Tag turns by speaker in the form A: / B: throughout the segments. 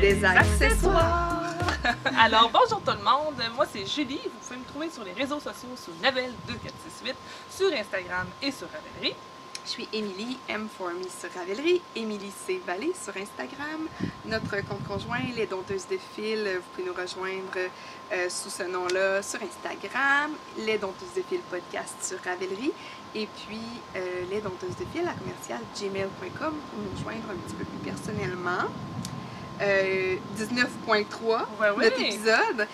A: des accessoires.
B: Alors, bonjour tout le monde, moi c'est Julie, vous pouvez me trouver sur les réseaux sociaux sur Navel2468, sur Instagram et sur Ravelry.
A: Je suis Émilie, M4Me sur Ravelry, Émilie C. Vallée sur Instagram. Notre compte conjoint, Les Dompteuses de Fil, vous pouvez nous rejoindre sous ce nom-là sur Instagram, Les Dompteuses de Fil podcast sur Ravelry, et puis Les Dompteuses de Fil à commercial@gmail.com pour nous joindre un petit peu plus personnellement. 19.3 notre épisode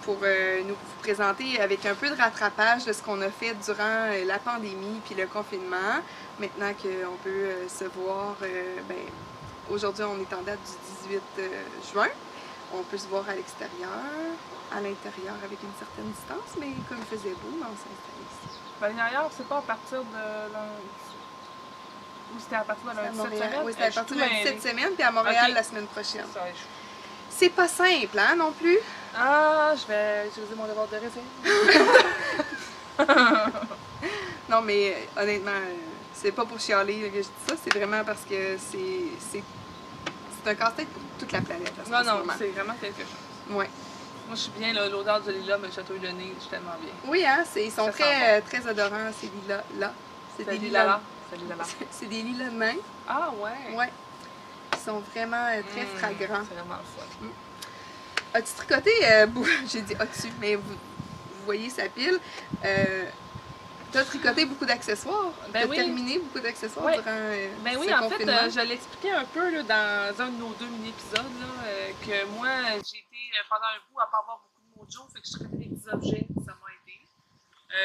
A: pour nous vous présenter avec un peu de rattrapage de ce qu'on a fait durant la pandémie puis le confinement. Maintenant qu'on peut se voir, aujourd'hui on est en date du 18 juin. On peut se voir à l'extérieur, à l'intérieur avec une certaine distance, mais comme il faisait beau, on s'installe ici.
B: À l'intérieur, c'est pas à partir de ou c'était à partir de lundi cette semaine?
A: Oui, c'était à partir de lundi cette semaine, puis à Montréal la semaine prochaine. C'est pas simple, hein, non plus?
B: Ah, je vais utiliser mon devoir de réserve.
A: Non, mais honnêtement, c'est pas pour chialer que je dis ça, c'est vraiment parce que c'est un casse-tête pour toute la planète.
B: Non, c'est vraiment quelque chose.
A: Ouais.
B: Moi, je suis bien, l'odeur du lilas me chatouille le nez, je suis tellement bien.
A: Oui, hein, ils sont très odorants, ces lilas-là.
B: C'est des lilas-là.
A: C'est des lilas de main.
B: Ah ouais?
A: Ouais. Ils sont vraiment très fragrants.
B: C'est vraiment le fun.
A: As-tu tricoté, j'ai dit as-tu, mais vous voyez sa pile. Tu as tricoté beaucoup d'accessoires. Tu as terminé beaucoup d'accessoires durant
B: oui, en fait, je l'expliquais un peu là, dans un de nos 2 mini-épisodes que moi, j'ai été pendant un bout à pas avoir beaucoup de mojo, fait que je tricotais des petits objets, ça m'a aidé.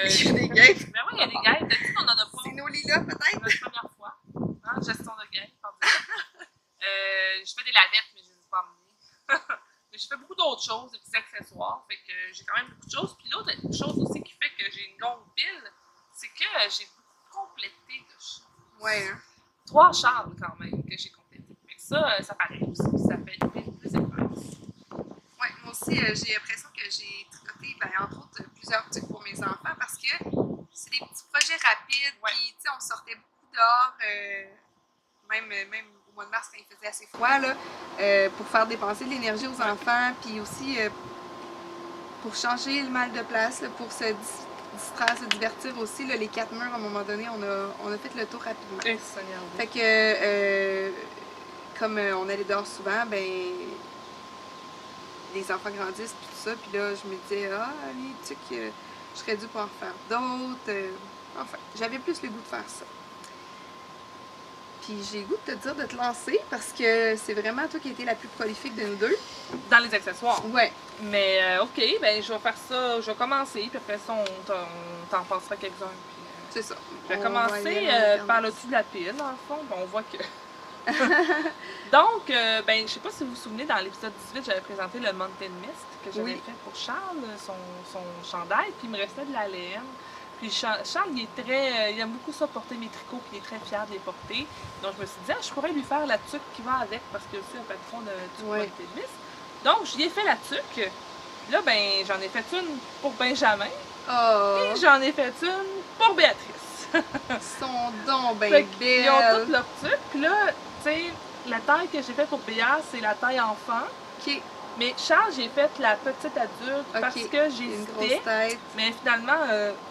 A: Il y a des guêpes.
B: Ben oui, il y a des guêpes. D'habitude, on en a pas.
A: C'est nos lilas, peut-être?
B: C'est la première fois. Hein, gestion de guêpes, par exemple. Je fais des lavettes, mais je ne les ai pas amenées. Mais je fais beaucoup d'autres choses, des petits accessoires. Fait que j'ai quand même beaucoup de choses. Puis l'autre chose aussi qui fait que j'ai une longue pile, c'est que j'ai beaucoup complété de choses.
A: Ouais. Hein?
B: 3 châles quand même que j'ai complété. Mais ça paraît aussi. Ça fait une pile plus épaisse.
A: Ouais, moi aussi, j'ai l'impression que j'ai tricoté, entre autres, plusieurs trucs pour mes enfants parce que c'est des petits projets rapides. Puis, tu sais, on sortait beaucoup dehors, même au mois de mars quand il faisait assez froid, là, pour faire dépenser de l'énergie aux enfants. Puis aussi, pour changer le mal de place, là, pour se distraire, se divertir aussi. Là, les 4 murs, à un moment donné, on a fait le tour rapidement. Fait que, comme on allait dehors souvent, les enfants grandissent puis tout ça, puis là je me disais les trucs, je serais due pour en faire d'autres, enfin j'avais plus le goût de faire ça. Puis j'ai le goût de te dire de te lancer parce que c'est vraiment toi qui as été la plus prolifique de nous deux.
B: Dans les accessoires?
A: Ouais.
B: Mais ok, je vais faire ça, je vais commencer, puis après ça on t'en passera quelques-uns.
A: C'est ça.
B: Je vais commencer par le dessus de la pile, dans le fond, on voit que... Donc, je sais pas si vous vous souvenez, dans l'épisode 18, j'avais présenté le Mountain Mist que j'avais fait pour Charles, son chandail, puis il me restait de la laine. Puis Charles, il aime beaucoup ça, porter mes tricots, puis il est très fier de les porter. Donc, je me suis dit, je pourrais lui faire la tuque qui va avec, parce que c'est un patron du Mountain Mist. Donc, je lui ai fait la tuque. Là, j'en ai fait une pour Benjamin, et j'en ai fait une pour Béatrice.
A: Ils sont donc bien belles.
B: Ils ont toutes leurs tuques, puis là, tu sais, la taille que j'ai faite pour Béa, c'est la taille enfant.
A: OK.
B: Mais Charles, j'ai fait la petite adulte parce que j'hésitais. Mais finalement,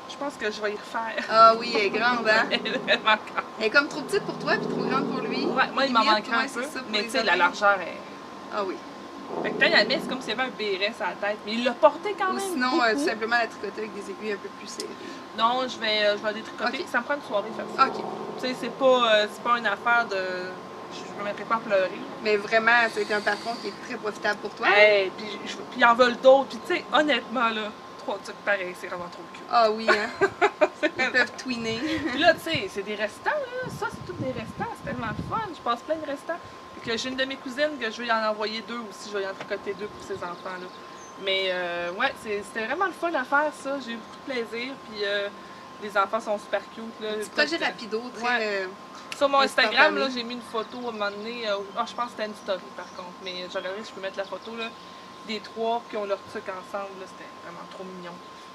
B: je pense que je vais y refaire.
A: Ah oui, elle est grande, hein?
B: Elle est vraiment grande.
A: Elle est comme trop petite pour toi puis trop grande pour lui.
B: Ouais, moi, il m'en manquerait un peu. Mais tu sais, la largeur est...
A: Ah oui.
B: Fait que quand il la met, c'est comme s'il y avait un béret sur la tête. Mais il l'a porté quand même.
A: Ou sinon,
B: beaucoup.
A: tout simplement la tricoter avec des aiguilles un peu plus serrées.
B: Non, je vais détricoter. Ça me prend une soirée faire ça.
A: OK.
B: Tu sais, c'est pas une affaire de... Je me mettrai pas à pleurer.
A: Mais vraiment, c'est un patron qui est très profitable pour toi.
B: Puis ils en veulent d'autres. Puis tu sais, honnêtement, là, 3 trucs pareils, c'est vraiment trop cute.
A: Ah oui, hein? Ils peuvent tweener.
B: Puis là, tu sais, c'est des restants, là. Ça, c'est tous des restants. C'est tellement fun. Je passe plein de restants. Puis que j'ai une de mes cousines que je vais y en envoyer 2 aussi. Je vais y en tricoter 2 pour ses enfants, là. Mais ouais, c'était vraiment le fun à faire, ça. J'ai eu beaucoup de plaisir. Puis les enfants sont super cute, là.
A: Petit projet rapido, très...
B: Sur mon Instagram, là, j'ai mis une photo à un moment donné. Je pense que c'était une story par contre, mais je regarderai si je peux mettre la photo là, des 3 qui ont leur truc ensemble. C'était vraiment trop mignon.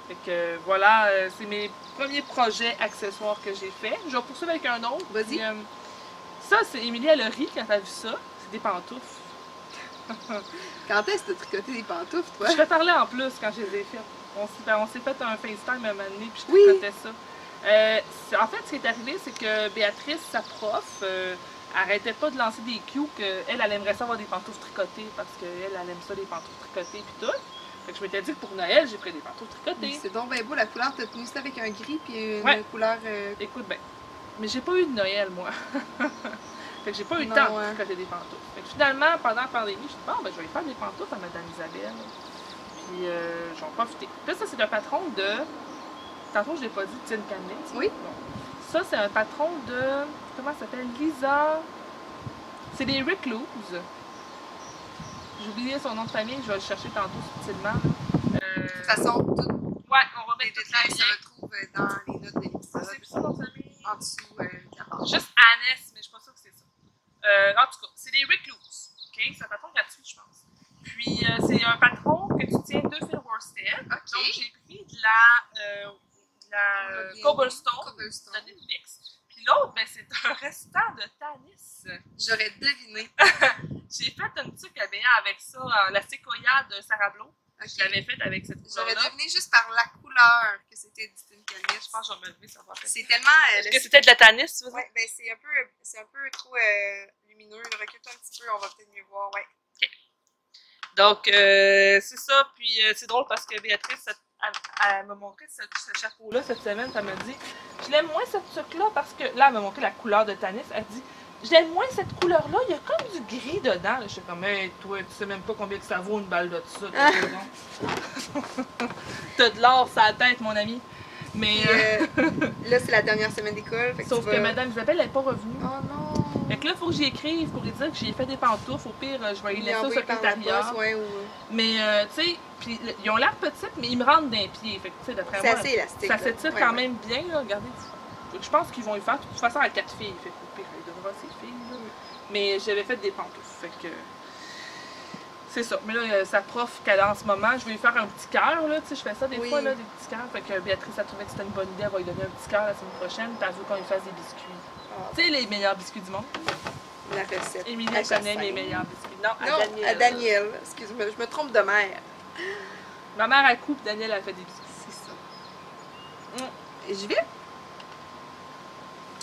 B: Fait que voilà, c'est mes premiers projets accessoires que j'ai fait. Je vais poursuivre avec un autre.
A: Vas-y.
B: Ça, c'est Émilie, elle a ri quand elle a vu ça. C'est des pantoufles.
A: Quand est-ce que tu as tricoté des pantoufles, toi?
B: Je vais parler en plus quand je les ai faites. On s'est fait un FaceTime un moment donné, puis je
A: Oui.
B: tricotais ça. En fait, ce qui est arrivé, c'est que Béatrice, sa prof, arrêtait pas de lancer des cues qu'elle, elle aimerait ça avoir des pantoufles tricotées parce qu'elle, elle aime ça, les pantoufles tricotées puis tout. Fait que je m'étais dit que pour Noël, j'ai pris des pantoufles tricotées.
A: C'est donc bien beau, la couleur, t'as tenu ça avec un gris puis une
B: Ouais.
A: couleur...
B: Écoute, ben, mais j'ai pas eu de Noël, moi. Fait que j'ai pas eu le temps de tricoter des pantoufles. Fait que finalement, pendant la pandémie, je me suis dit, bon, ben, je vais faire des pantoufles à Madame Isabelle. Puis j'en ai profité. Puis là, ça, c'est un patron de... Tantôt, je l'ai pas dit, Tine Canet.
A: Oui.
B: Bon. Ça, c'est un patron de... Comment ça s'appelle? Lisa... C'est des Recluse. J'ai oublié son nom de famille, je vais le chercher tantôt subtilement.
A: De toute façon, tout
B: Ouais, on va
A: les
B: mettre tout
A: détails
B: les
A: se
B: liens.
A: retrouvent dans les notes de
B: Ah,
A: l'épisode,
B: c'est plus ça, nom de famille?
A: en dessous de la page.
B: Juste Annès, mais je suis pas sûre que c'est ça. En tout cas, c'est des Recluse. OK? C'est un patron gratuit, je pense. Puis, c'est un patron que tu tiens de Phil Worsted.
A: OK.
B: Donc, j'ai pris de la Cobblestone de Netflix. Puis l'autre, ben, c'est un restant de Tanis.
A: J'aurais deviné.
B: J'ai fait une tuque à béa avec ça, la séquoia de Sarah Blo.
A: Okay.
B: Je l'avais faite avec cette
A: J'aurais
B: couleur-là.
A: deviné juste par la couleur que c'était du Tine Canet.
B: Je pense que je vais me lever, ça va faire.
A: C'est tellement...
B: Est-ce que c'était de la Tanis, tu veux dire?
A: Ouais, ben c'est un peu trop lumineux. Recule-toi un petit peu, on va peut-être mieux voir. Ouais.
B: OK. Donc, c'est ça. Puis, c'est drôle parce que Béatrice, elle m'a montré ce chapeau-là cette semaine. Elle m'a dit, je l'aime moins cette tuque-là parce que... Là, elle m'a montré la couleur de Tanis. Elle dit, j'aime moins cette couleur-là. Il y a comme du gris dedans. Je suis comme, hey, toi, tu sais même pas combien que ça vaut une balle de ça. T'as de l'or sur la tête, mon ami. Mais...
A: là, c'est la dernière semaine d'école.
B: Sauf que Madame Isabelle, elle n'est pas revenue.
A: Oh non!
B: Fait que là, il faut que j'y écrive pour lui dire que j'ai fait des pantoufles. Au pire, je vais lui laisser au secrétariat. Mais, tu sais, puis ils ont l'air petites, mais ils me rentrent d'un pied. Fait que, tu sais, d'après moi,
A: assez élastique,
B: ça s'étire quand même bien, là. Regardez. Fait que je pense qu'ils vont y faire. De toute façon, à 4 filles. Fait qu'au pire, elle devra ces filles, là. Mais j'avais fait des pantoufles. Fait que... C'est ça. Mais là, sa prof qu'elle a en ce moment, je vais lui faire un petit cœur, là. Tu sais, je fais ça des fois, là, des petits cœurs. Fait que Béatrice a trouvé que c'était une bonne idée. Elle va lui donner un petit cœur la semaine prochaine. Puis elle veut qu'on lui fasse des biscuits. Tu sais, les meilleurs biscuits du monde.
A: La recette.
B: Émilie connaît mes meilleurs biscuits. Non,
A: à Daniel. Excuse-moi, je me trompe de mère.
B: Ma mère a coupé, Daniel a fait des biscuits.
A: C'est ça. Je vais.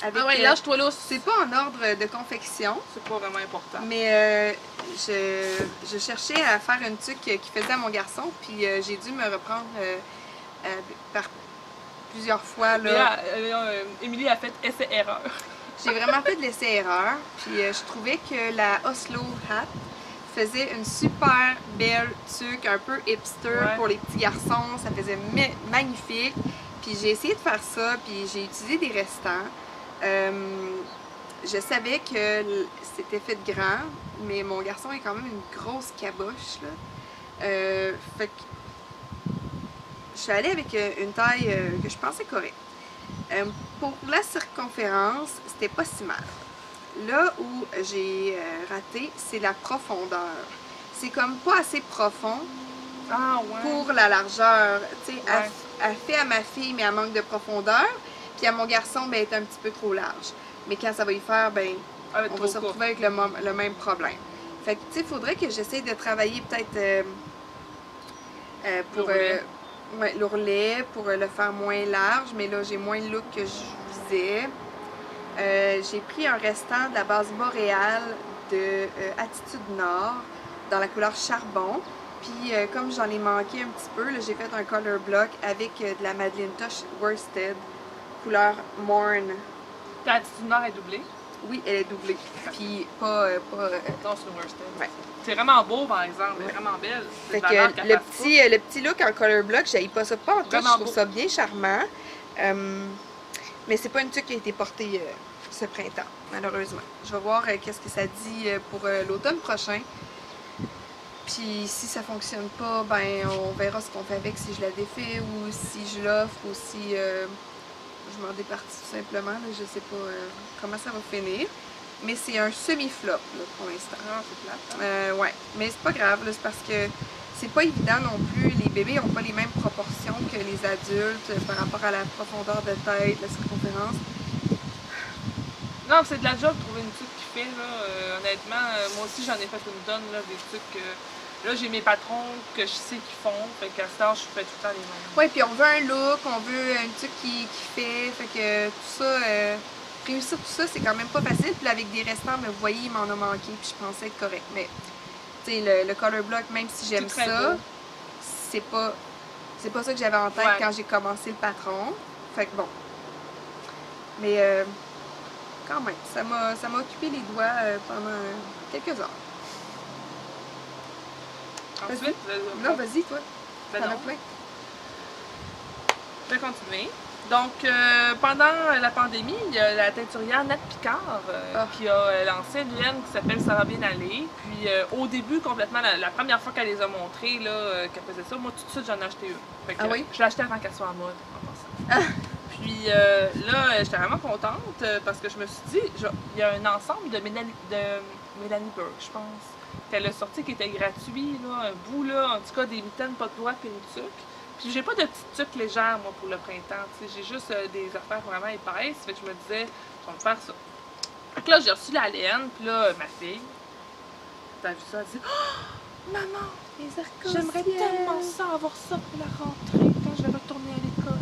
B: Avec, ouais, lâche-toi là.
A: C'est pas en ordre de confection.
B: C'est pas vraiment important.
A: Mais je cherchais à faire une tuque qui faisait à mon garçon. Puis j'ai dû me reprendre par plusieurs fois.
B: Émilie a fait essai-erreur.
A: J'ai vraiment fait de l'essai-erreur. Puis je trouvais que la Oslo Hat faisait une super belle tuque, un peu hipster pour les petits garçons. Ça faisait magnifique. Puis j'ai essayé de faire ça, puis j'ai utilisé des restants. Je savais que c'était fait de grand, mais mon garçon est quand même une grosse caboche, là. Fait que je suis allée avec une taille que je pensais correcte. Pour la circonférence, c'était pas si mal. Là où j'ai raté, c'est la profondeur. C'est comme pas assez profond pour la largeur. Tu sais, elle fait à ma fille, mais elle manque de profondeur. Puis à mon garçon, ben, elle est un petit peu trop large. Mais quand ça va y faire, ben, on va se retrouver avec le même problème. Fait que, tu sais, il faudrait que j'essaye de travailler peut-être pour l'ourlet, pour le faire moins large. Mais là, j'ai moins le look que je visais. J'ai pris un restant de la base boréale de Attitude Nord dans la couleur charbon. Puis comme j'en ai manqué un petit peu, j'ai fait un color block avec de la Madeleine Tosh Worsted couleur Morn.
B: Ta Attitude Nord est doublée?
A: Oui, elle est doublée. Puis pas
B: non, c'est une Worsted.
A: Ouais.
B: C'est vraiment beau, par exemple. Elle est vraiment belle.
A: Fait que le petit look en color block, j'haïs pas ça pas en tout. Je trouve ça bien charmant. Mais c'est pas une tuque qui a été portée ce printemps, malheureusement. Je vais voir qu'est-ce que ça dit pour l'automne prochain. Puis si ça fonctionne pas, ben on verra ce qu'on fait avec, si je la défais ou si je l'offre ou si je m'en départis tout simplement. Là, je sais pas comment ça va finir. Mais c'est un semi-flop pour l'instant.
B: Ah, c'est plate.
A: Ouais, mais c'est pas grave, c'est parce que c'est pas évident non plus. Les bébés n'ont pas les mêmes proportions que les adultes par rapport à la profondeur de tête, la circonférence.
B: Non, c'est de la job de trouver une tuque qui fait, là. Honnêtement, moi aussi, j'en ai fait une tonne, là, des tuques. Là, j'ai mes patrons que je sais qu'ils font. Fait qu'à ce temps, je fais tout le temps les mêmes.
A: Oui, puis on veut un look, on veut une tuque qui fait. Fait que tout ça, réussir tout ça, c'est quand même pas facile. Puis là, avec des restants, ben, vous voyez, il m'en a manqué. Puis je pensais être correct. Mais, tu sais, le color block, même si j'aime ça, c'est pas ça que j'avais en tête quand j'ai commencé le patron. Fait que bon. Mais, quand même, ça m'a occupé les doigts pendant quelques heures.
B: Ensuite,
A: non, vas-y, toi.
B: Ben
A: T'en
B: non.
A: as plein.
B: Je vais continuer. Donc, pendant la pandémie, il y a la teinturière Nat Picard qui a lancé une laine qui s'appelle Ça va bien aller. Puis, au début, complètement, la première fois qu'elle les a montrées, qu'elle faisait ça, moi, tout de suite, j'en ai acheté une. Fait que,
A: oui?
B: Je l'ai acheté avant qu'elle soit en mode, en passant. Puis, là, j'étais vraiment contente parce que je me suis dit, il y a un ensemble de Mélanie Burke, je pense, qu'elle a sorti qui était gratuit, là, un bout, là, en tout cas, des mitaines, pas de doigts, puis une tuque. Puis j'ai pas de petites tuques légères, moi, pour le printemps, tu sais, j'ai juste des affaires vraiment épaisses, fait que je me disais, je vais me faire ça. Fait que là, j'ai reçu la laine, puis là, ma fille, t'as vu ça, elle dit, oh, maman,
A: les arcs-en-ciel.
B: J'aimerais tellement ça, avoir ça pour la rentrée, quand je vais retourner à l'école.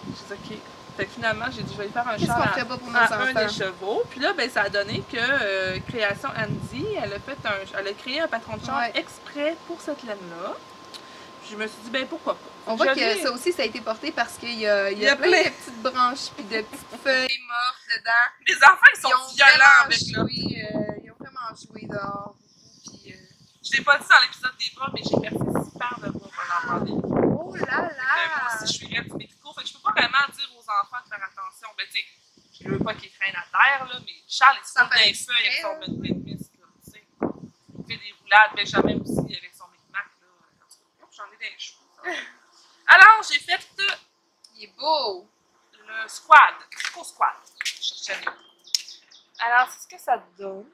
B: J'ai dit, ok. Fait que finalement, j'ai dit, je vais faire un char à un des chevaux. Puis là, ben, ça a donné que Création Andy, elle a créé un patron de char exprès pour cette laine-là. Puis je me suis dit, ben pourquoi pas.
A: On voit que ça aussi, ça a été porté parce qu'il y a plein de petites branches puis de petites feuilles mortes dedans.
B: Les enfants, ils sont violents avec là.
A: Ils ont vraiment joué dehors. Puis,
B: je l'ai pas dit dans l'épisode des bras, mais j'ai percé 6 paires de bras pendant la pandémie.
A: Oh là là!
B: Moi aussi, je suis raide du médico, fait que je peux pas vraiment dire aux enfants de faire attention. Ben, tu sais, je veux pas qu'ils traînent à terre, là, mais Charles, il se fout d'un feuille avec son Bentley, tu sais. Il fait des roulades, Benjamin aussi avec son Micmac, là. J'en ai des cheveux. Alors, j'ai fait.
A: Il est beau!
B: Le squad, tricot squad. Alors, c'est ce que ça donne.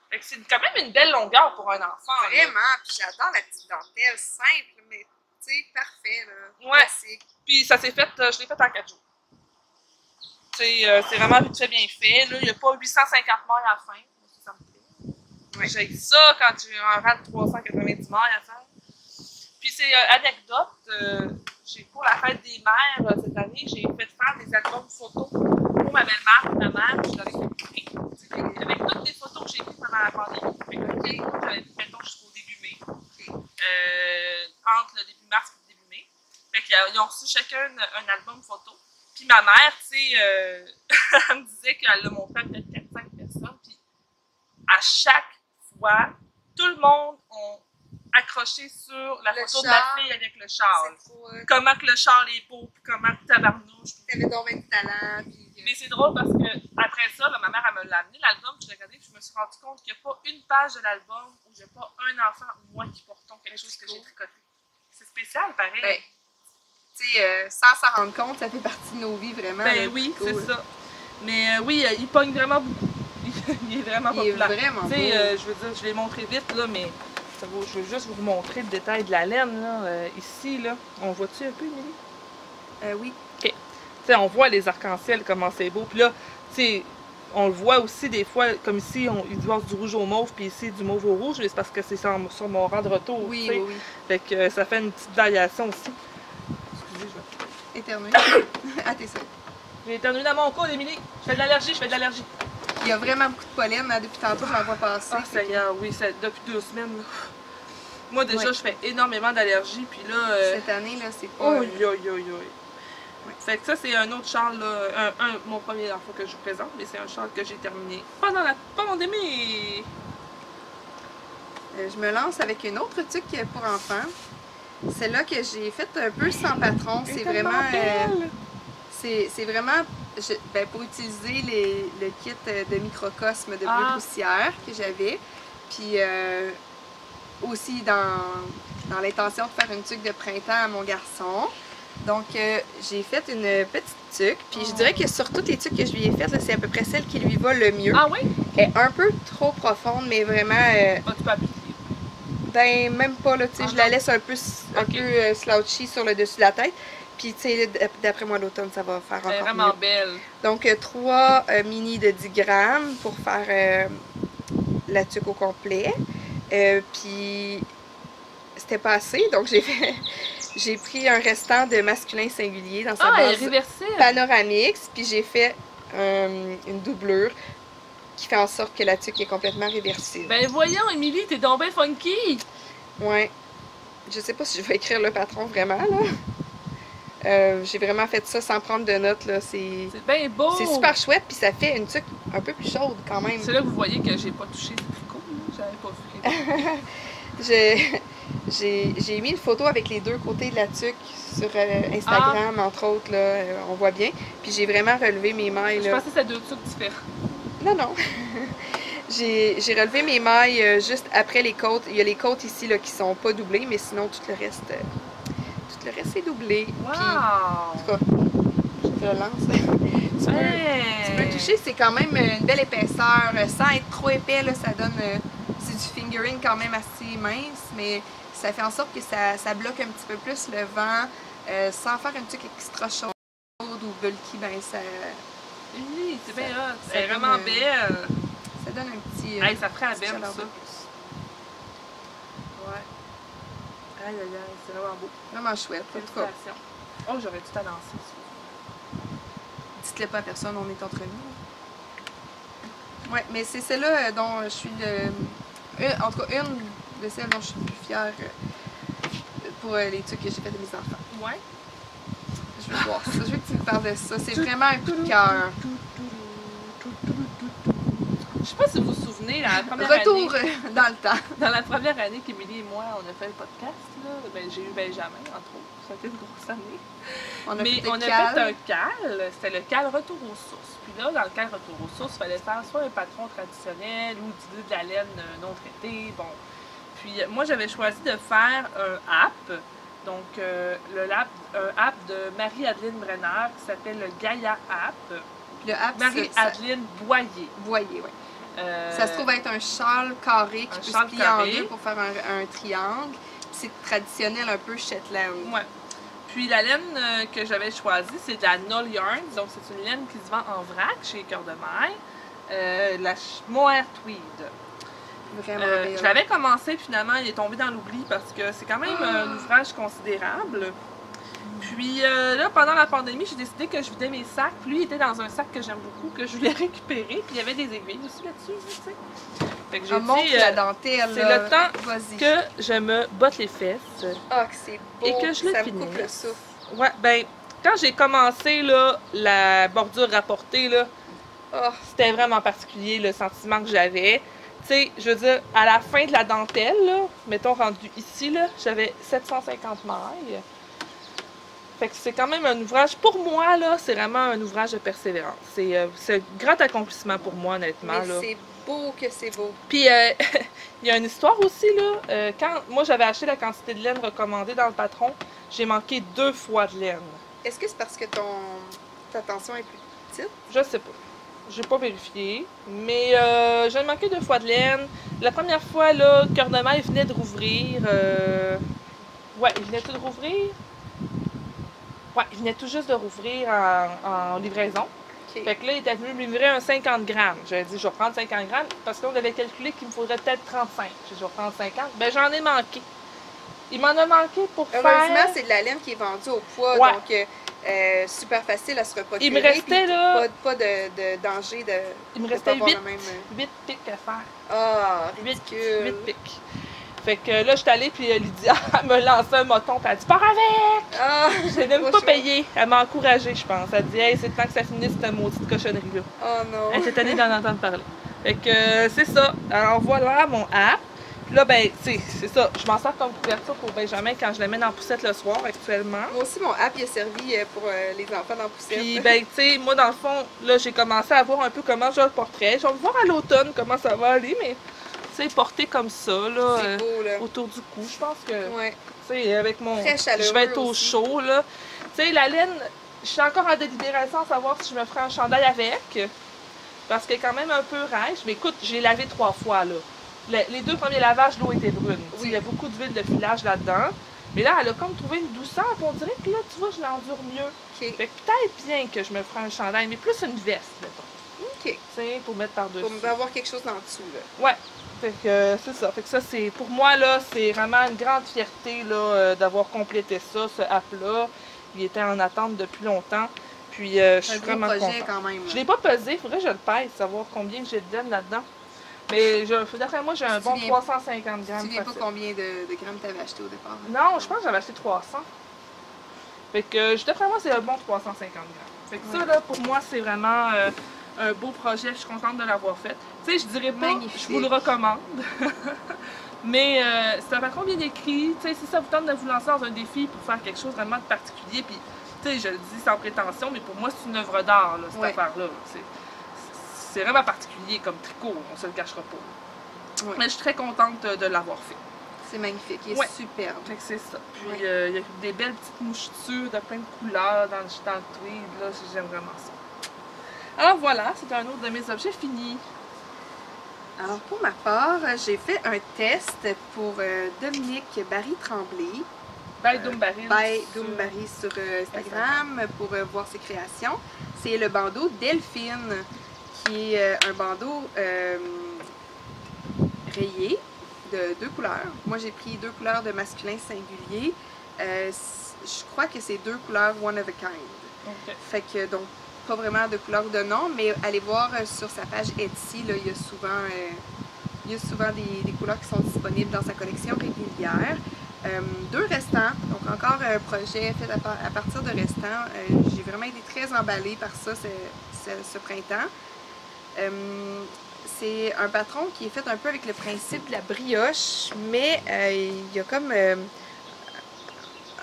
B: Fait que c'est quand même une belle longueur pour un enfant.
A: Vraiment, puis j'adore la petite dentelle simple, mais tu sais, parfait, là.
B: Ouais.
A: Classique.
B: Puis ça s'est fait, je l'ai fait en 4 jours. C'est vraiment vite fait, bien fait. Là, il n'y a pas 850 mailles à la fin. Ça me plaît. Ouais. J'ai ça quand tu as un rang de 390 mailles à faire. Puis c'est anecdote, pour la fête des mères cette année, j'ai fait faire des albums photos pour ma belle-mère et ma mère. Je leur ai fait pris avec toutes les photos que j'ai prises pendant la pandémie. J'avais fait, mettons, jusqu'au début mai. Entre le début mars et le début mai. Fait qu'ils ont reçu chacun un album photo. Puis ma mère, tu sais, elle me disait qu'elle l'a montré à peut-être 4-5 personnes. Puis à chaque fois, tout le monde a accroché sur la photo de la fille avec le châle. Comment que le châle est beau, puis comment que tabarnouche.
A: T'avais donc bien du talent. Puis,
B: mais c'est drôle parce que après ça, là, ma mère elle me l'a amené l'album, puis je l'ai regardé, puis je me suis rendu compte qu'il n'y a pas une page de l'album où j'ai pas un enfant ou moi qui portons quelque chose que j'ai tricoté. C'est spécial, pareil.
A: Ben, tu sais, sans s'en rendre compte, ça fait partie de nos vies vraiment.
B: Ben oui, c'est ça. Mais oui, il pogne vraiment beaucoup. Il est vraiment populaire.
A: Il est vraiment beau.
B: Tu sais, je veux dire, je l'ai montré vite, là, mais je veux juste vous montrer le détail de la laine, là. Ici, là. On voit-tu un peu, Émilie?
A: Oui.
B: OK. Tu sais, on voit les arcs-en-ciel, comment c'est beau. Puis là, tu sais, on le voit aussi des fois, comme ici, il doit du rouge au mauve, puis ici, du mauve au rouge, mais c'est parce que c'est sur mon rang de retour.
A: Oui,
B: t'sais.
A: oui.
B: Fait que ça fait une petite variation aussi. Excusez, je vais...
A: Éternuer. Ah, t'es sûr.
B: J'ai éternué dans mon coude, Émilie. Je fais de l'allergie,
A: Il y a vraiment beaucoup de pollen, là, depuis tantôt, j'en vois passer.
B: Ah, Seigneur, oui, depuis 2 semaines. Là. Moi, déjà, je fais énormément d'allergies, puis là...
A: Cette année, là, c'est pas...
B: Oui. Fait que ça, c'est un autre châle, là, mon premier enfant que je vous présente, mais c'est un châle que j'ai terminé pendant la pandémie.
A: Je me lance avec une autre tuque pour enfants. Celle-là que j'ai faite un peu sans patron, c'est vraiment... c'est vraiment... pour utiliser le kit de microcosme de bleu poussière que j'avais, puis aussi dans l'intention de faire une tuque de printemps à mon garçon. Donc, j'ai fait une petite tuque, puis je dirais que sur toutes les tuques que je lui ai faites, c'est à peu près celle qui lui va le mieux.
B: Ah oui?
A: Elle est un peu trop profonde, mais vraiment...
B: tu peux appliquer?
A: Ben, même pas, là, tu sais, je la laisse un peu slouchy sur le dessus de la tête. Puis, tu sais, d'après moi, l'automne, ça va faire encore
B: Elle est vraiment
A: mieux.
B: belle.
A: Donc, 3 mini de 10 grammes pour faire la tuque au complet. Puis, c'était pas assez, donc j'ai pris un restant de masculin singulier dans sa
B: Elle est
A: base
B: réversible.
A: Panoramix, puis j'ai fait une doublure qui fait en sorte que la tuque est complètement réversible.
B: Ben voyons, Émilie, t'es donc bien funky!
A: Ouais. Je sais pas si je vais écrire le patron vraiment, là. J'ai vraiment fait ça sans prendre de notes, là. C'est
B: bien beau!
A: C'est super chouette, puis ça fait une tuque un peu plus chaude quand même.
B: C'est là que vous voyez que j'ai pas touché ce tricot, j'avais pas vu.
A: J'ai mis une photo avec les 2 côtés de la tuque sur Instagram, entre autres, là, on voit bien. Puis j'ai vraiment relevé mes mailles.
B: Je pensais que c'était 2 tuques différentes.
A: Non, non. J'ai relevé mes mailles juste après les côtes. Il y a les côtes ici là, qui sont pas doublées, mais sinon tout le reste est doublé.
B: Wow!
A: Puis, en tout cas, je le lance. Tu peux toucher, c'est quand même une belle épaisseur. Sans être trop épais, là, ça donne... c'est du fingering quand même assez mince, mais ça fait en sorte que ça bloque un petit peu plus le vent. Sans faire une tuque extra chaude ou bulky, ben ça...
B: Oui, c'est bien hot. Elle est vraiment belle.
A: Ça donne un petit...
B: Hey, ça ferait la belle, ça.
A: Ouais.
B: Aïe, aïe, aïe, c'est vraiment beau.
A: Vraiment chouette, en tout cas.
B: Oh, j'aurais dû t'annoncer.
A: Dites-le pas à personne, on est entre nous. Ouais, mais c'est celle-là dont je suis en tout cas, une de celles dont je suis le plus fière pour les trucs que j'ai fait de mes enfants.
B: Ouais.
A: Je veux voir ça. Je veux que tu me parles de ça. C'est vraiment un coup de cœur.
B: Je sais pas si vous vous souvenez, la première
A: Retour
B: année,
A: dans le temps.
B: dans la première année qu'Émilie et moi, on a fait le podcast, là, ben, j'ai eu Benjamin, entre autres. Ça a été une grosse année.
A: On a
B: fait un cal. C'était le cal retour aux sources. Puis là, dans le cal retour aux sources, il fallait faire soit un patron traditionnel ou utiliser de la laine non traitée. Bon. Puis moi, j'avais choisi de faire un app. Donc, un app de Marie-Adeline Brenner qui s'appelle le Gaïa App.
A: Le app,
B: Marie-Adeline Boyer.
A: Boyer, oui. Ça se trouve être un châle carré qui peut se plier en 2 pour faire un triangle. C'est traditionnel un peu Shetland.
B: Ouais. Puis la laine que j'avais choisie, c'est de la Null Yarns. Donc, c'est une laine qui se vend en vrac chez Cœur de Maille. La Mohair Tweed.
A: Vraiment belle.
B: Je l'avais commencé, puis finalement, il est tombé dans l'oubli parce que c'est quand même un ouvrage considérable. Puis là, pendant la pandémie, j'ai décidé que je vidais mes sacs. Puis lui, il était dans un sac que j'aime beaucoup, que je voulais récupérer. Puis il y avait des aiguilles aussi là-dessus, tu sais. Fait que j'ai dit,
A: la dentelle,
B: c'est le temps que je me botte les fesses.
A: Ah, que c'est beau.
B: Et que je le
A: ça
B: finisse.
A: me coupe le souffle.
B: Ouais, ben, quand j'ai commencé, là, la bordure rapportée, là, c'était vraiment particulier, le sentiment que j'avais. Tu sais, je veux dire, à la fin de la dentelle, là, mettons rendu ici, là, j'avais 750 mailles. Fait que c'est quand même un ouvrage, pour moi, là, c'est vraiment un ouvrage de persévérance. C'est un grand accomplissement pour moi, honnêtement.
A: Mais c'est beau que c'est beau.
B: Puis, il y a une histoire aussi, là. Quand moi, j'avais acheté la quantité de laine recommandée dans le patron, j'ai manqué 2 fois de laine.
A: Est-ce que c'est parce que ta tension est plus petite?
B: Je sais pas. J'ai pas vérifié. Mais j'ai manqué 2 fois de laine. La première fois, là, Cœur de Maille venait de rouvrir. Ouais, il venait tout de rouvrir. Ouais, il venait tout juste de rouvrir en livraison.
A: Okay.
B: Fait que là, il était venu me livrer un 50 grammes. J'avais dit, je vais prendre 50 grammes parce qu'on avait calculé qu'il me faudrait peut-être 35. J'ai dit, je vais prendre 50. Ben, j'en ai manqué. Il m'en a manqué pour
A: heureusement, c'est de la laine qui est vendue au poids,
B: ouais.
A: Donc super facile à se reprocurer.
B: Il me restait là...
A: Pas de danger de...
B: Il me restait 8
A: même...
B: pics à faire.
A: Ah, ridicule.
B: 8 pics. Fait que là, je suis allée, puis Lydia me lançait un moton, puis elle a dit « Pars avec! »
A: Ah,
B: j'ai même pas payé. Elle m'a encouragée, je pense. Elle dit « Hey, c'est le temps que ça finisse cette maudite cochonnerie-là. »
A: Oh non!
B: Elle était tannée d'en entendre parler. Fait que c'est ça. Alors voilà mon app. Puis là, ben, c'est ça. Je m'en sers comme couverture pour Benjamin quand je l'amène en poussette le soir actuellement.
A: Moi aussi, mon app, il a servi pour les enfants dans poussette.
B: Puis, ben, tu sais, moi, dans le fond, là, j'ai commencé à voir un peu comment je le porterais. Je vais voir à l'automne comment ça va aller, mais... Tu sais, porté comme ça, là,
A: beau, là,
B: autour du cou, je pense que,
A: ouais.
B: Tu sais, avec mon...
A: Très chaleureux
B: je vais être au
A: aussi.
B: chaud, là. Tu sais, la laine, je suis encore en délibération à savoir si je me ferai un chandail avec, parce qu'elle est quand même un peu rêche. Mais écoute, j'ai lavé 3 fois, là. Les 2 premiers lavages, l'eau était brune. Oui. Il y a beaucoup d'huile de filage là-dedans. Mais là, elle a comme trouvé une douceur, puis on dirait que là, tu vois, je l'endure mieux.
A: OK.
B: Fait que peut-être bien que je me ferai un chandail, mais plus une veste, mettons.
A: OK.
B: Tu sais, pour mettre par-dessus.
A: Pour avoir quelque chose en dessous, là.
B: Ouais. Fait que c'est ça. Fait que ça, c'est pour moi, là, c'est vraiment une grande fierté, là, d'avoir complété ça, ce app-là. Il était en attente depuis longtemps. Puis je suis vraiment contente.
A: Quand même.
B: Je l'ai pas pesé, il faudrait que je le pèse, savoir combien j'ai de laine là-dedans. Mais d'après moi, j'ai un bon 350 grammes.
A: Tu ne sais pas combien de grammes tu avais acheté au départ?
B: Non, je pense que j'avais acheté 300. Fait que d'après moi, c'est un bon 350 grammes. Fait que ça, là, pour moi, c'est vraiment un beau projet. Je suis contente de l'avoir fait. Tu sais, je dirais pas, je vous le recommande. Mais c'est un patron bien écrit. Tu sais, si ça vous tente de vous lancer dans un défi pour faire quelque chose vraiment de particulier, puis tu sais, je le dis sans prétention, mais pour moi, c'est une œuvre d'art, cette affaire-là. C'est vraiment particulier comme tricot, on se le cachera pas. Ouais. Mais je suis très contente de l'avoir fait.
A: C'est magnifique, il est superbe.
B: Fait que c'est ça. Puis il y a des belles petites mouchetures de plein de couleurs dans le tweed, là, j'aime vraiment ça. Alors voilà, c'est un autre de mes objets finis.
A: Alors pour ma part, j'ai fait un test pour Dominique Barry-Tremblay.
B: By
A: Doombarry sur Instagram pour voir ses créations. C'est le bandeau Delphine, qui est un bandeau rayé de 2 couleurs. Moi, j'ai pris 2 couleurs de masculin singulier. Je crois que c'est 2 couleurs one of a kind.
B: Okay.
A: Fait que, donc, pas vraiment de couleur de nom, mais allez voir sur sa page Etsy, là, il y a souvent des couleurs qui sont disponibles dans sa collection régulière. 2 restants, donc encore un projet fait à partir de restants. J'ai vraiment été très emballée par ça ce printemps. C'est un patron qui est fait un peu avec le principe de la brioche, mais il y a comme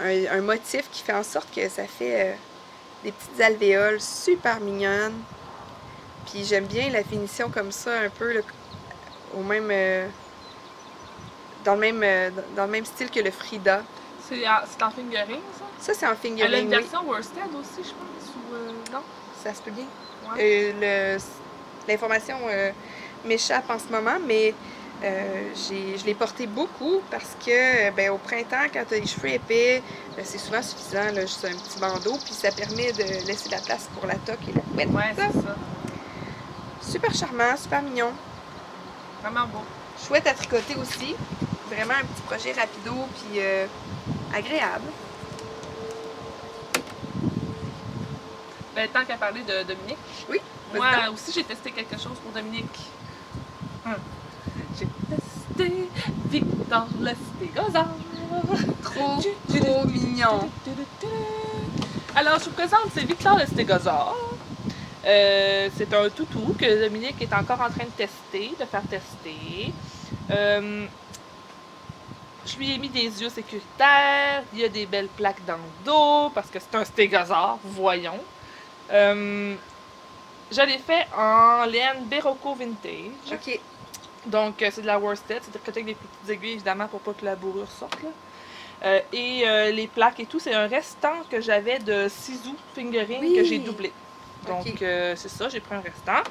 A: un motif qui fait en sorte que ça fait des petites alvéoles super mignonnes. Puis j'aime bien la finition comme ça, un peu au même... dans le même style que le Frida.
B: C'est en fingering, ça?
A: Ça, c'est en fingering,
B: elle a une version worsted aussi, je pense, ou non?
A: Ça se peut bien.
B: Ouais.
A: L'information m'échappe en ce moment, mais je l'ai porté beaucoup parce que au printemps, quand tu as les cheveux épais, c'est souvent suffisant, là, juste un petit bandeau, puis ça permet de laisser la place pour la toque et la couette.
B: Ouais, c'est ça.
A: Super charmant, super mignon.
B: Vraiment beau.
A: Chouette à tricoter aussi. Vraiment un petit projet rapido puis agréable.
B: Ben, tant qu'à parler de Dominique,
A: oui,
B: moi aussi j'ai testé quelque chose pour Dominique. J'ai testé Victor le stégosaure.
A: Trop mignon.
B: Alors je vous présente, c'est Victor le stégosaure. C'est un toutou que Dominique est encore en train de faire tester. Je lui ai mis des yeux sécuritaires, il y a des belles plaques dans le dos, parce que c'est un stégosaure, voyons. Je l'ai fait en laine Berroco Vintage.
A: OK.
B: Donc, c'est de la worsted, c'est tricoté avec des petites aiguilles, évidemment, pour pas que la bourrure sorte, là. Les plaques et tout, c'est un restant que j'avais de Sisu Fingering que j'ai doublé. Donc, c'est ça, j'ai pris un restant.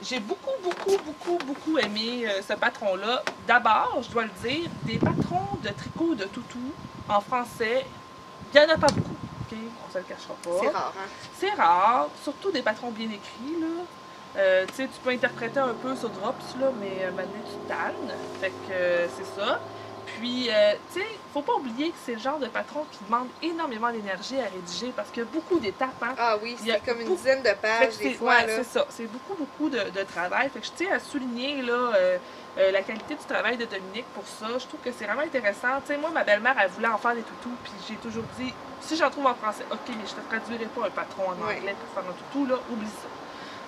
B: J'ai beaucoup aimé ce patron-là. D'abord, je dois le dire, des patrons de tricot de toutou en français, il n'y en a pas beaucoup. Okay? On se le cachera pas.
A: C'est rare, hein? C'est
B: rare, surtout des patrons bien écrits, là. Tu sais, tu peux interpréter un peu sur Drops, là, mais maintenant tu tannes. Fait que c'est ça. Puis, tu sais, faut pas oublier que c'est le genre de patron qui demande énormément d'énergie à rédiger parce qu'il y a beaucoup d'étapes. Hein?
A: Ah oui, c'est comme une dizaine de pages des fois.
B: Ouais, c'est ça. C'est beaucoup de travail. Fait que je tiens à souligner là, la qualité du travail de Dominique pour ça. Je trouve que c'est vraiment intéressant. Tu sais, moi, ma belle-mère, elle voulait en faire des toutous, puis j'ai toujours dit, si j'en trouve en français, ok, mais je te traduirai pas un patron en anglais pour faire un toutou, là, oublie ça.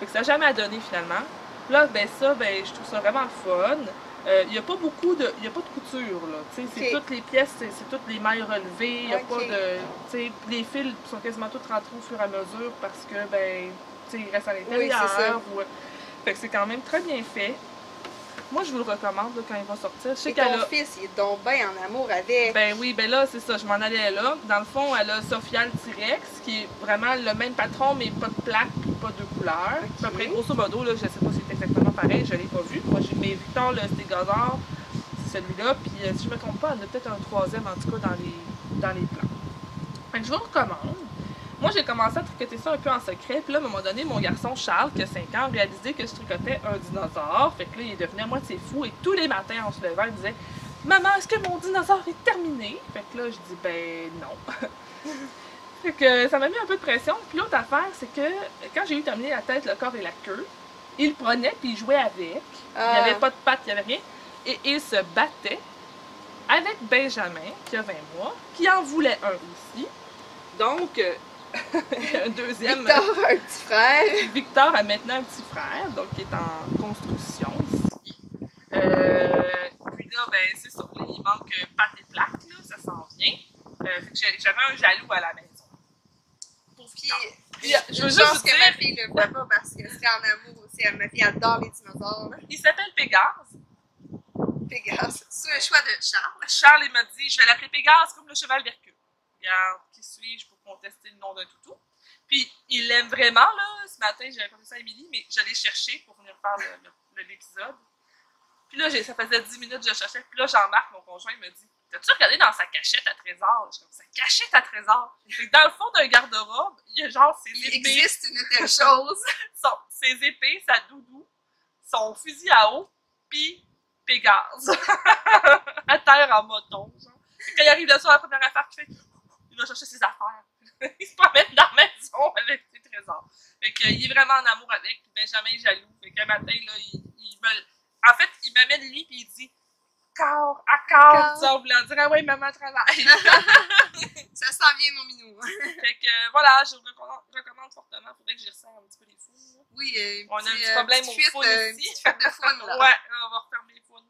B: Fait que ça n'a jamais donné finalement. Là, ben ça, je trouve ça vraiment fun. Il n'y a pas beaucoup de. Il n'y a pas de couture, là. C'est toutes les pièces, c'est toutes les mailles relevées. Il n'y a pas de. Les fils sont quasiment tous rentrés au fur et à mesure parce que, ils restent à l'intérieur.
A: Oui,
B: fait que c'est quand même très bien fait. Moi, je vous le recommande là, quand il va sortir. Je sais
A: ton fils, il est donc bien en amour avec.
B: Ben oui, là, c'est ça, je m'en allais là. Dans le fond, elle a Sofial T-Rex, qui est vraiment le même patron, mais pas de plaque et pas de couleur. À peu près, grosso modo, là, je sais pas si c'est exactement pareil, je l'ai pas vu. Moi, j'ai Victor le stégosaure, c'est celui-là. Puis, si je me trompe pas, elle en a peut-être un troisième, en tout cas, dans les plans. Fait que je vous recommande. Moi, j'ai commencé à tricoter ça un peu en secret. Puis là, à un moment donné, mon garçon Charles, qui a 5 ans, a réalisé que je tricotais un dinosaure. Fait que là, il est devenu à moitié fou. Et tous les matins, en se levant, il disait « Maman, est-ce que mon dinosaure est terminé? » Fait que là, je dis « Ben non. » Fait que ça m'a mis un peu de pression. Puis l'autre affaire, c'est que quand j'ai eu terminé la tête, le corps et la queue, il le prenait puis il jouait avec. Il n'y avait pas de pattes, il n'y avait rien. Et il se battait avec Benjamin, qui a 20 mois, qui en voulait un aussi. Donc, un deuxième.
A: Victor a un petit frère.
B: Victor a maintenant un petit frère, donc qui est en construction ici. Puis là, ben, c'est ça. Là, il manque pâte et plaque, là, ça s'en vient. J'avais un jaloux à la maison. Pour Victor.
A: Je pense que ma fille le voit pas parce qu'elle serait en amour aussi. Ma fille adore les dinosaures.
B: Il s'appelle Pégase.
A: Pégase. C'est le choix de Charles.
B: Charles, il m'a dit, je vais l'appeler Pégase comme le cheval Hercule. Regarde, qui suis-je pour contester le nom d'un toutou? Puis, il l'aime vraiment, là. Ce matin, j'ai raconté ça à Émilie, mais je l'ai cherché pour venir faire l'épisode. Puis là, ça faisait 10 minutes que je cherchais. Puis là, Jean-Marc, mon conjoint, il me dit, t'as-tu regardé dans sa cachette à trésor? Je suis comme, sa cachette à trésor? Fait que dans le fond d'un garde-robe, il y a genre ses épées.
A: Il existe une telle chose.
B: Ses épées, sa doudou, son fusil à eau, puis Pégase. À terre en moton, genre. Quand il arrive le soir, la première affaire qu'il fait, il va chercher ses affaires. Il se promène dans la maison avec ses trésors. Fait qu'il est vraiment en amour avec, puis Benjamin est jaloux. Fait qu'un matin, là, en fait, il m'amène lui, puis il dit corps à corps, en voulant dire ah ouais, maman travaille.
A: Ça sent bien, mon minou.
B: Fait que voilà, je vous recommande fortement. Faudrait que j'y resserre un petit peu les founes.
A: Oui,
B: on a un petit problème aux founes ici.
A: Une petite fuite de founes, là.
B: Ouais, on va refermer les founes.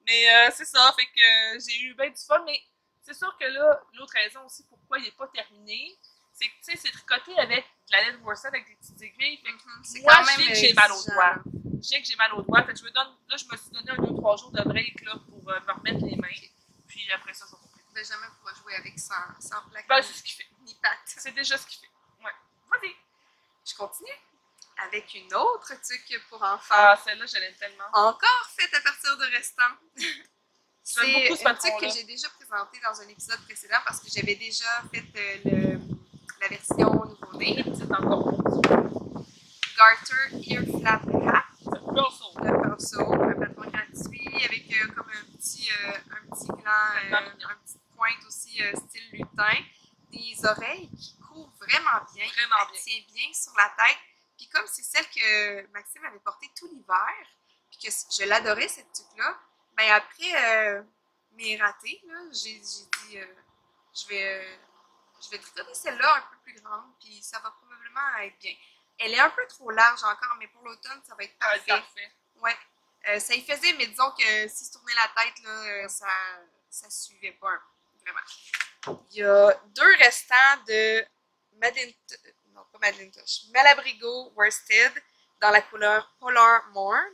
B: Mais c'est ça, fait que j'ai eu bien du fun, mais c'est sûr que là, l'autre raison aussi pourquoi il n'est pas terminé, c'est que, tu sais, c'est tricoté avec de la laine worsted avec des petites aiguilles. Fait que moi, je sais que j'ai mal aux doigts. Je sais que j'ai mal aux doigts. Fait que je me suis donné un 2-3 jours de break là, pour me remettre les mains. Puis après ça, je vais compléter.
A: Benjamin pourra jouer avec sans plaque.
B: Ben, c'est ce qu'il fait.
A: Ni patte.
B: C'est déjà ce qu'il fait. Ouais. Vas-y.
A: Je continue avec une autre tuque pour enfants.
B: Ah, celle-là, je l'aime tellement.
A: Encore faite à partir de restants. C'est une tuque que
B: là.
A: j'ai déjà présentée dans un épisode précédent parce que j'avais déjà fait la version nouveau-né.
B: C'est encore beau.
A: Garter Ear Flap Hat.
B: Corso.
A: Le corso, complètement gratuit, avec comme un petit gland, une petite pointe aussi style lutin. Des oreilles qui couvrent vraiment bien.
B: Vraiment bien.
A: Tient bien sur la tête. Puis comme c'est celle que Maxime avait portée tout l'hiver, puis que je l'adorais cette tuque-là, ben après mes ratés, là, j'ai dit je vais tricoter celle-là un peu plus grande, puis ça va probablement être bien. Elle est un peu trop large encore, mais pour l'automne, ça va être parfait. Ouais. Ça y faisait, mais disons que si je tournais la tête, là, ça suivait pas un peu, vraiment. Il y a 2 restants de Malabrigo Worsted dans la couleur Polar Morn.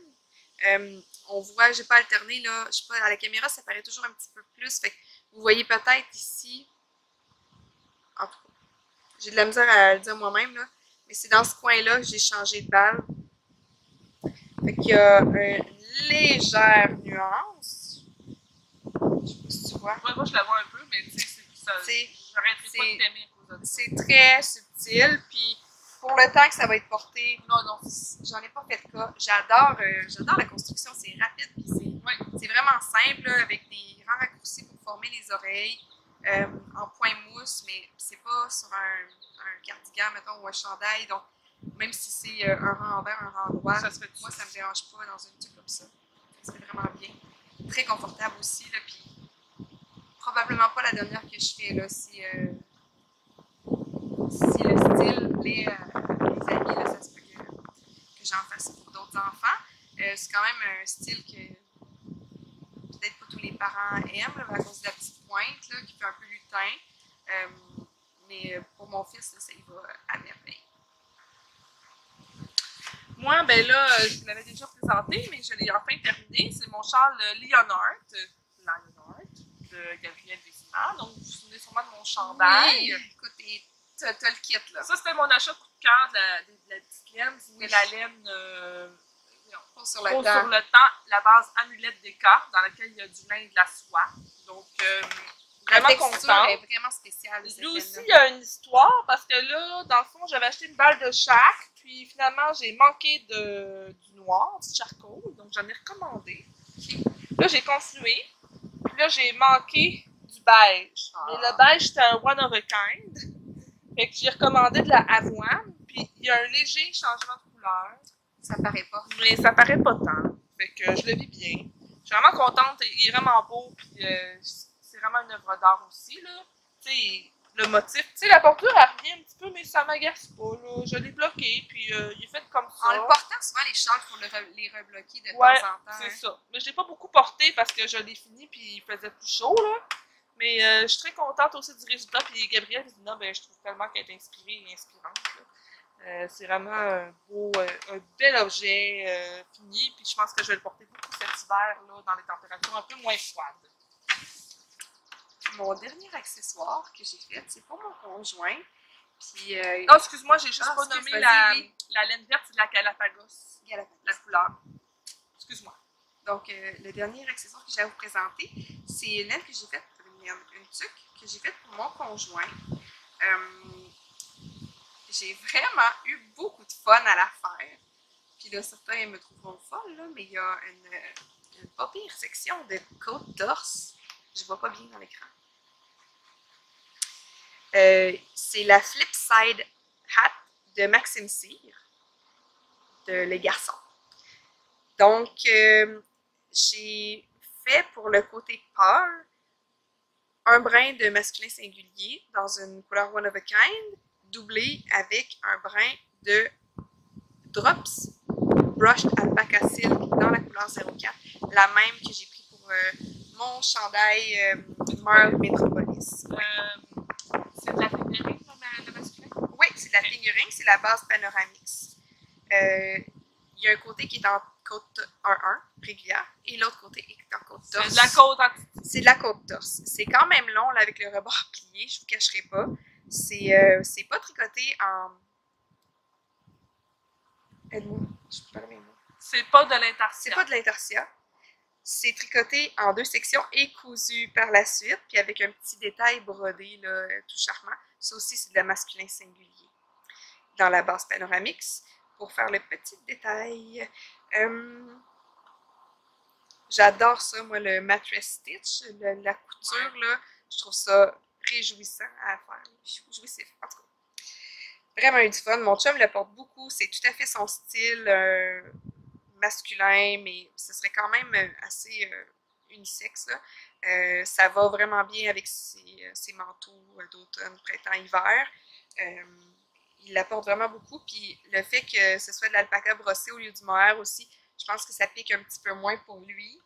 A: On voit, j'ai pas alterné là, je sais pas, à la caméra ça paraît toujours un petit peu plus, fait que vous voyez peut-être ici, en tout cas, j'ai de la misère à le dire moi-même là, mais c'est dans ce coin-là que j'ai changé de balle. Fait qu'il y a une légère nuance, je sais pas si tu vois.
B: Ouais, moi je la vois un peu, mais tu sais, j'arrêterai pas de t'aimer à cause de ça.
A: C'est très subtil, puis pour le temps que ça va être porté, non, j'en ai pas fait de cas. J'adore la construction, c'est rapide, puis c'est vraiment simple, là, avec des rangs raccourcis pour former les oreilles, en point mousse, mais c'est pas sur un cardigan, mettons, ou un chandail, donc même si c'est un rang envers, un rang droit, moi ça me dérange pas dans une tuque comme ça. C'est vraiment bien. Très confortable aussi, là, puis probablement pas la dernière que je fais, là, si le style plaît à mes amis, là, ça se peut que j'en fasse pour d'autres enfants. C'est quand même un style que peut-être pas tous les parents aiment, là, à cause de la petite pointe là, qui fait un peu lutin. Mais pour mon fils, là, ça y va à merveille.
B: Moi, ben là, je vous l'avais déjà présenté, mais je l'ai enfin terminé. C'est mon châle Lionheart de Gabriel Vézina. Donc, vous vous souvenez sûrement de mon chandail.
A: Oui, écoute, t'as le kit, là.
B: Ça, c'était mon achat coup de cœur de la petite laine. C'était la laine
A: Pour sur le temps.
B: La base amulette d'écart, dans laquelle il y a du lin et de la soie. Donc, vraiment
A: texture
B: contente.
A: est vraiment spéciale.
B: Lui aussi, il y a une histoire parce que là, dans le fond, j'avais acheté une balle de chaque, puis finalement, j'ai manqué du noir, du charcoal, donc j'en ai recommandé. Là, j'ai continué, puis là, j'ai manqué du beige. Mais le beige, c'était un one of a kind. Fait que j'ai recommandé de la avoine, puis il y a un léger changement de couleur.
A: Ça paraît pas.
B: Mais ça paraît pas tant. Fait que je le vis bien. Je suis vraiment contente, il est vraiment beau, puis c'est vraiment une œuvre d'art aussi, là. Tu sais, le motif, tu sais, la porture, elle revient un petit peu, mais ça m'agace pas, là. Je l'ai bloqué, puis il est fait comme ça.
A: En le portant, souvent, les châles, il faut les rebloquer de
B: ouais,
A: temps en temps.
B: c'est ça. Mais je l'ai pas beaucoup porté parce que je l'ai fini, puis il faisait plus chaud, là. Mais je suis très contente aussi du résultat, puis Gabrielle dit non, ben je trouve tellement qu'elle est inspirée et inspirante, là. C'est vraiment un bel objet fini, puis je pense que je vais le porter beaucoup cet hiver là, dans les températures un peu moins froides.
A: Mon dernier accessoire que j'ai fait, c'est pour mon conjoint. Puis,
B: non, excuse-moi, j'ai juste pas nommé la laine verte, c'est de la Galapagos. La couleur. Excuse-moi.
A: Donc, le dernier accessoire que j'ai à vous présenter, c'est une laine que j'ai faite, une tuque que j'ai faite pour mon conjoint. J'ai vraiment eu beaucoup de fun à la faire. Puis là, certains me trouveront folle, là, mais il y a une pas pire section de côte-torse. Je vois pas bien dans l'écran. C'est la Flipside Hat de Maxime Cyr, de Les Garçons. Donc, j'ai fait pour le côté peur un brin de masculin singulier dans une couleur one of a kind, doublé avec un brin de Drops Brushed Alpaca Silk dans la couleur 04, la même que j'ai pris pour mon chandail Merle Metropolis.
B: C'est de la fingering, le masculin?
A: Oui, c'est de la fingering, c'est la base Panoramix. Il y a un côté qui est en côte 1-1 régulière et l'autre côté est en côte torse.
B: C'est de la côte
A: C'est de la côte torse. C'est quand même long là, avec le rebord plié, je vous cacherai pas. C'est pas tricoté en. Aide-moi, je peux parler mes mots.
B: C'est pas de l'intarsia.
A: C'est pas de l'intarsia. C'est tricoté en 2 sections et cousu par la suite, puis avec un petit détail brodé là, tout charmant. Ça aussi, c'est de la masculin singulier. Dans la base Panoramix, pour faire le petit détail. J'adore ça, moi, le mattress stitch, la couture, là. Je trouve ça réjouissant à faire. Jouissif, en tout cas. Vraiment eu du fun. Mon chum le porte beaucoup. C'est tout à fait son style masculin, mais ce serait quand même assez unisexe, là. Ça va vraiment bien avec ses manteaux d'automne, printemps, hiver. Il la porte vraiment beaucoup. Puis le fait que ce soit de l'alpaca brossé au lieu du mohair aussi, je pense que ça pique un petit peu moins pour lui.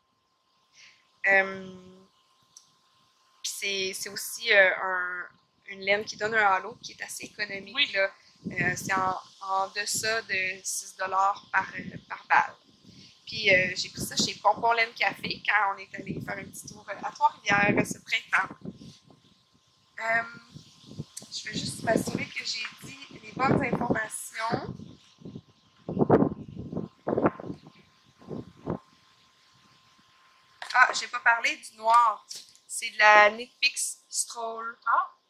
A: C'est aussi une laine qui donne un halo qui est assez économique.
B: Oui.
A: Là. C'est en deçà de 6$ par balle. Puis j'ai pris ça chez Pompon Laine Café quand on est allé faire un petit tour à Trois-Rivières ce printemps. Je vais juste m'assurer que j'ai dit les bonnes informations. Ah, j'ai pas parlé du noir. C'est de la Knit Picks Stroll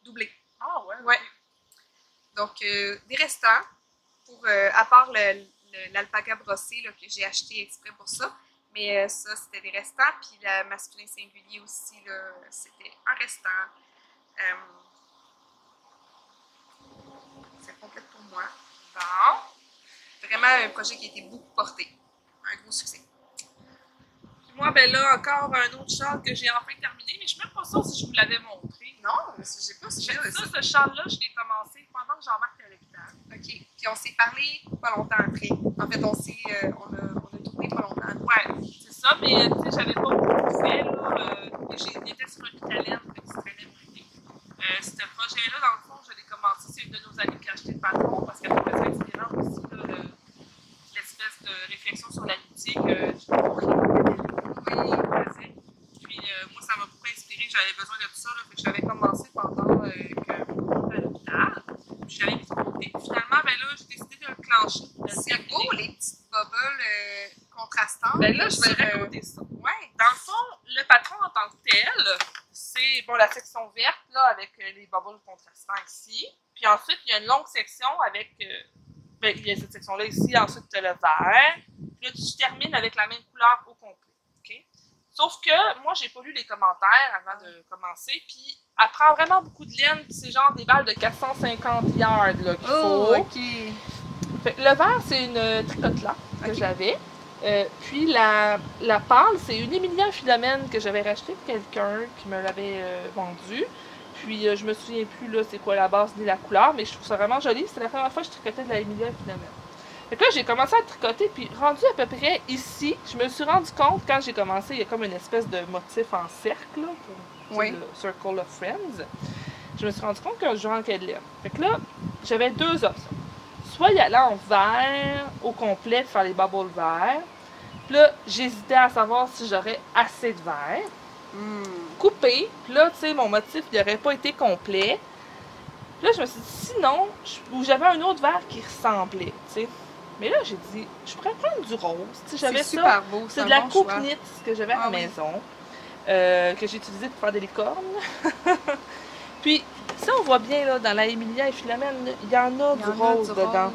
A: doublée.
B: Ah ouais?
A: Ouais. Donc, des restants, pour, à part l'alpaca brossé là, que j'ai acheté exprès pour ça. Mais ça, c'était des restants. Puis la masculin singulier aussi, c'était un restant. C'est complète pour moi. Bon. Vraiment un projet qui a été beaucoup porté. Un gros succès.
B: Moi, ben là, encore un autre châle que j'ai enfin terminé, mais je ne suis même pas sûre si je vous l'avais montré.
A: Non, j'ai pas su.
B: Ce châle-là, je l'ai commencé pendant que Jean-Marc était à l'hôpital.
A: OK. Puis on s'est parlé pas longtemps après. En fait, on a tourné pas longtemps.
B: Ouais, c'est ça, mais tu sais, j'avais pas beaucoup fait, là. J'étais sur un Vitalène, donc c'est très bien brûlé. Ce projet-là, dans le fond, je l'ai commencé. C'est une de nos amies qui a acheté le patron parce qu'elle trouvait ça inspirant aussi, là, l'espèce de réflexion sur l'amitié que je faisais. Puis moi, ça m'a beaucoup inspiré. J'avais besoin de tout ça. Là, fait que je l'avais commencé pendant que j'étais à l'hôpital. Puis je l'avais mis de côté. Finalement, ben là, j'ai décidé de le clencher.
A: C'est beau, les petites bubbles contrastantes.
B: Ben là, je vais raconter ça.
A: Ouais.
B: Dans le fond, le patron en tant que tel, c'est bon, la section verte là, avec les bubbles contrastants ici. Puis ensuite, il y a une longue section avec. Ben, il y a cette section-là ici, ensuite tu as le vert. Puis là, tu termines avec la même couleur au complet. Okay? Sauf que moi, j'ai pas lu les commentaires avant de commencer. Puis elle prend vraiment beaucoup de laine. Puis c'est genre des balles de 450 yards qu'il faut.
A: OK.
B: Fait que le vert, c'est une tricote-là que j'avais. Puis la pâle, c'est une Emilia Philomène que j'avais rachetée pour quelqu'un qui me l'avait vendue. Puis je me souviens plus là c'est quoi la base ni la couleur, mais je trouve ça vraiment joli. C'est la première fois que je tricotais de la Emilia Philomène. Fait que là, j'ai commencé à tricoter, puis rendu à peu près ici, je me suis rendu compte, quand j'ai commencé, il y a comme une espèce de motif en cercle, là,
A: oui.
B: Le Circle of Friends. Je me suis rendu compte que je manquais de laine. Fait que là, j'avais deux options. Soit y aller en vert au complet, faire les bubbles verts. Puis là, j'hésitais à savoir si j'aurais assez de vert. Coupé. Puis là, tu sais, mon motif, il n'aurait pas été complet. Puis là, je me suis dit, sinon, j'avais un autre vert qui ressemblait, tu sais. Mais là, j'ai dit, je pourrais prendre du rose. C'est
A: super beau.
B: C'est de la coupe knit que j'avais à la maison, que j'ai utilisé pour faire des licornes. Puis, si on voit bien, là, dans la Emilia et Philomène, il y en a du rose dedans.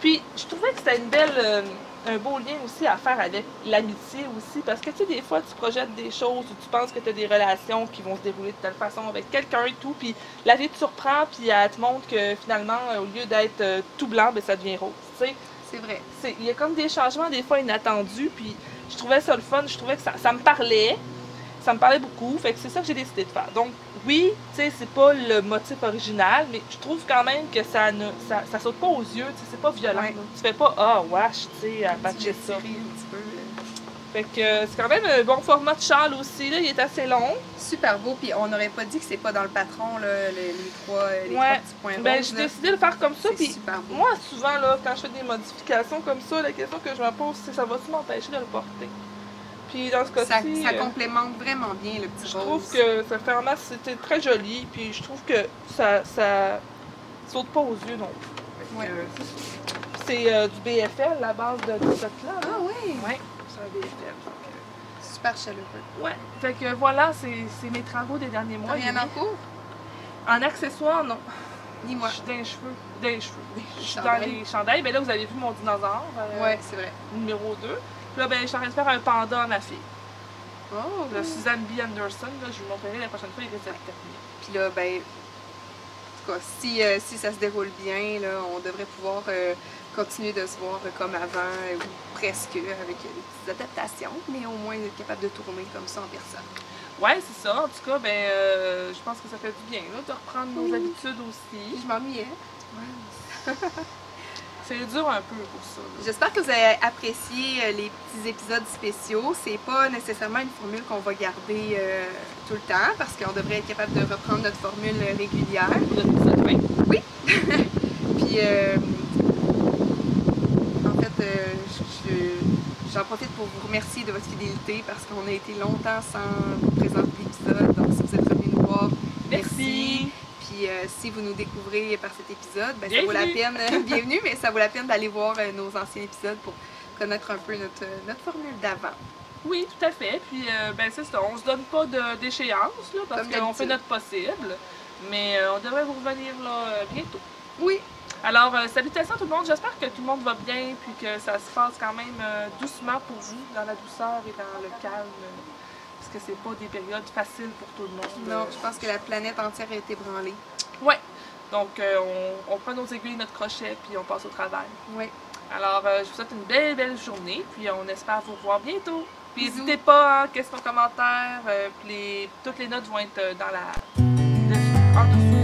B: Puis, je trouvais que c'était une belle... un beau lien aussi à faire avec l'amitié aussi, parce que tu sais, des fois, tu projettes des choses ou tu penses que tu as des relations qui vont se dérouler de telle façon avec quelqu'un et tout, puis la vie te surprend, puis elle te montre que finalement, au lieu d'être tout blanc, ben, ça devient rose, tu sais.
A: C'est vrai.
B: Il y a comme des changements des fois inattendus, puis je trouvais ça le fun, je trouvais que ça me parlait. Ça me parlait beaucoup, fait que c'est ça que j'ai décidé de faire. Donc, oui, tu sais, c'est pas le motif original, mais je trouve quand même que ça saute pas aux yeux, tu sais, c'est pas violent. Ouais. Tu fais pas, ah, wesh, tu sais, à patcher ça.
A: Un petit peu.
B: Fait que c'est quand même un bon format de châle aussi, là, il est assez long.
A: Super beau, puis on n'aurait pas dit que c'est pas dans le patron, là, les trois petits points roses.
B: Ben, j'ai décidé de le faire comme ça, puis
A: beau.
B: moi, souvent, là, quand je fais des modifications comme ça, la question que je me pose, c'est ça va-tu m'empêcher de le porter? Puis dans ce cas-ci,
A: ça complémente vraiment bien le petit rose.
B: Je trouve que ça fait en masse, c'était très joli, puis je trouve que ça saute pas aux yeux non plus. Ouais. C'est du BFL, la base de tout ça là.
A: Ah oui?
B: Oui, c'est un BFL.
A: Super chaleureux.
B: Ouais, fait que voilà, c'est mes travaux des derniers mois.
A: Rien en cours?
B: En accessoires, non.
A: Ni moi.
B: Je suis dans les cheveux. Je suis dans les chandails. Ben là, vous avez vu mon dinosaure.
A: Ouais, c'est vrai.
B: Numéro 2. Puis là, ben, je suis en train de faire un panda à ma fille.
A: Oh!
B: Là, Suzanne B. Anderson, là, je vous montrerai la prochaine fois, il risque d'être terminé.
A: Puis là, ben, en tout cas, si ça se déroule bien, là, on devrait pouvoir continuer de se voir comme avant, ou presque, avec des petites adaptations, mais au moins être capable de tourner comme ça en personne.
B: Ouais, c'est ça. En tout cas, ben, je pense que ça fait du bien, là, de reprendre nos habitudes aussi.
A: Je m'ennuyais.
B: Ouais. C'est dur un peu pour ça.
A: J'espère que vous avez apprécié les petits épisodes spéciaux. C'est pas nécessairement une formule qu'on va garder tout le temps, parce qu'on devrait être capable de reprendre notre formule régulière. Oui! Puis, en fait, j'en profite pour vous remercier de votre fidélité, parce qu'on a été longtemps sans vous présenter l'épisode. Donc, si vous êtes venus nous voir, merci! Puis si vous nous découvrez par cet épisode, ben, ça vaut la peine, bienvenue, mais ça vaut la peine d'aller voir nos anciens épisodes pour connaître un peu notre formule d'avant.
B: Oui, tout à fait. Puis ben, c'est ça, on se donne pas d'échéance, là, parce qu'on fait notre possible. Mais on devrait vous revenir là, bientôt.
A: Oui.
B: Alors, salutations à tout le monde. J'espère que tout le monde va bien, puis que ça se passe quand même doucement pour vous, dans la douceur et dans le calme. Parce que c'est pas des périodes faciles pour tout le monde.
A: Non, je pense que la planète entière a été branlée.
B: Ouais. Donc, on prend nos aiguilles, notre crochet, puis on passe au travail.
A: Oui.
B: Alors, je vous souhaite une belle journée, puis on espère vous revoir bientôt. Puis n'hésitez pas, hein, questions, commentaires, puis toutes les notes vont être dans en dessous.